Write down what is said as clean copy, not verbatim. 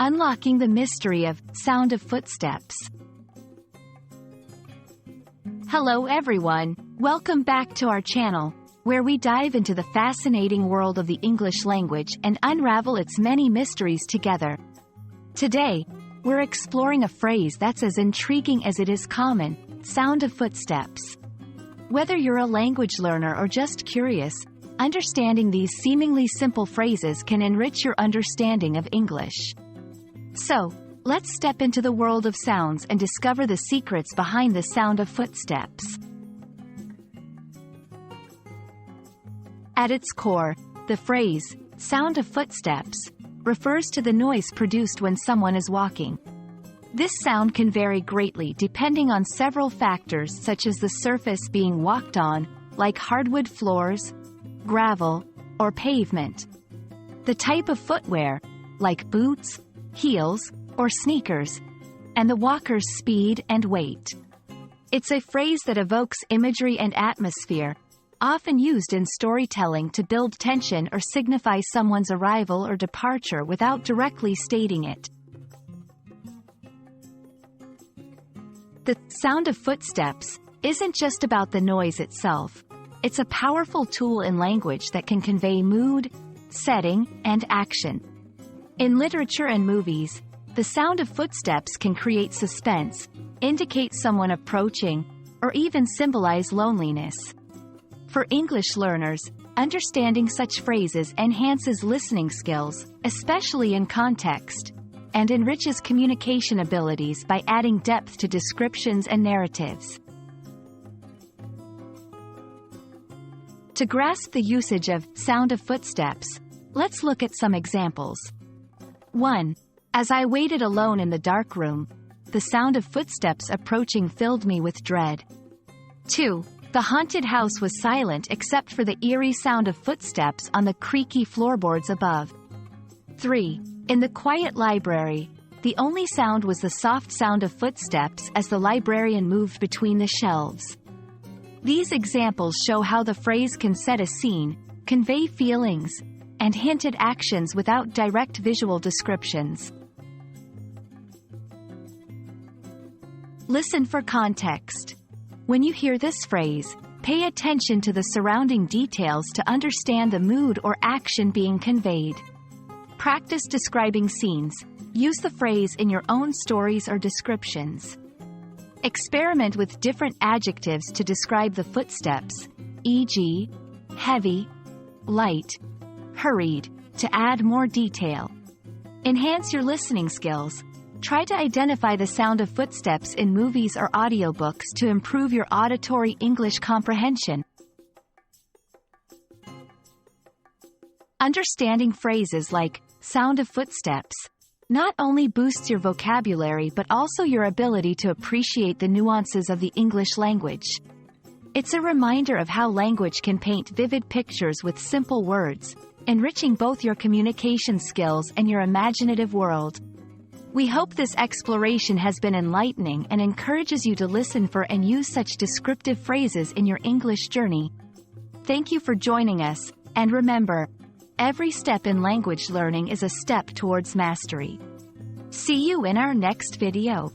Unlocking the mystery of sound of footsteps. Hello everyone, welcome back to our channel, where we dive into the fascinating world of the English language and unravel its many mysteries together. Today, we're exploring a phrase that's as intriguing as it is common: sound of footsteps. Whether you're a language learner or just curious, understanding these seemingly simple phrases can enrich your understanding of English. So, let's step into the world of sounds and discover the secrets behind the sound of footsteps. At its core, the phrase, sound of footsteps, refers to the noise produced when someone is walking. This sound can vary greatly depending on several factors such as the surface being walked on, like hardwood floors, gravel, or pavement. The type of footwear, like boots, heels, or sneakers, and the walker's speed and weight. It's a phrase that evokes imagery and atmosphere, often used in storytelling to build tension or signify someone's arrival or departure without directly stating it. The sound of footsteps isn't just about the noise itself. It's a powerful tool in language that can convey mood, setting, and action. In literature and movies, the sound of footsteps can create suspense, indicate someone approaching, or even symbolize loneliness. For English learners, understanding such phrases enhances listening skills, especially in context, and enriches communication abilities by adding depth to descriptions and narratives. To grasp the usage of sound of footsteps, let's look at some examples. 1. As I waited alone in the dark room, the sound of footsteps approaching filled me with dread. 2. The haunted house was silent except for the eerie sound of footsteps on the creaky floorboards above. 3. In the quiet library, the only sound was the soft sound of footsteps as the librarian moved between the shelves. These examples show how the phrase can set a scene, convey feelings, and hint at actions without direct visual descriptions. Listen for context. When you hear this phrase, pay attention to the surrounding details to understand the mood or action being conveyed. Practice describing scenes. Use the phrase in your own stories or descriptions. Experiment with different adjectives to describe the footsteps, e.g., heavy, light, hurried, to add more detail. Enhance your listening skills. Try to identify the sound of footsteps in movies or audiobooks to improve your auditory English comprehension. Understanding phrases like sound of footsteps not only boosts your vocabulary but also your ability to appreciate the nuances of the English language. It's a reminder of how language can paint vivid pictures with simple words, enriching both your communication skills and your imaginative world. We hope this exploration has been enlightening and encourages you to listen for and use such descriptive phrases in your English journey. Thank you for joining us, and remember, every step in language learning is a step towards mastery. See you in our next video.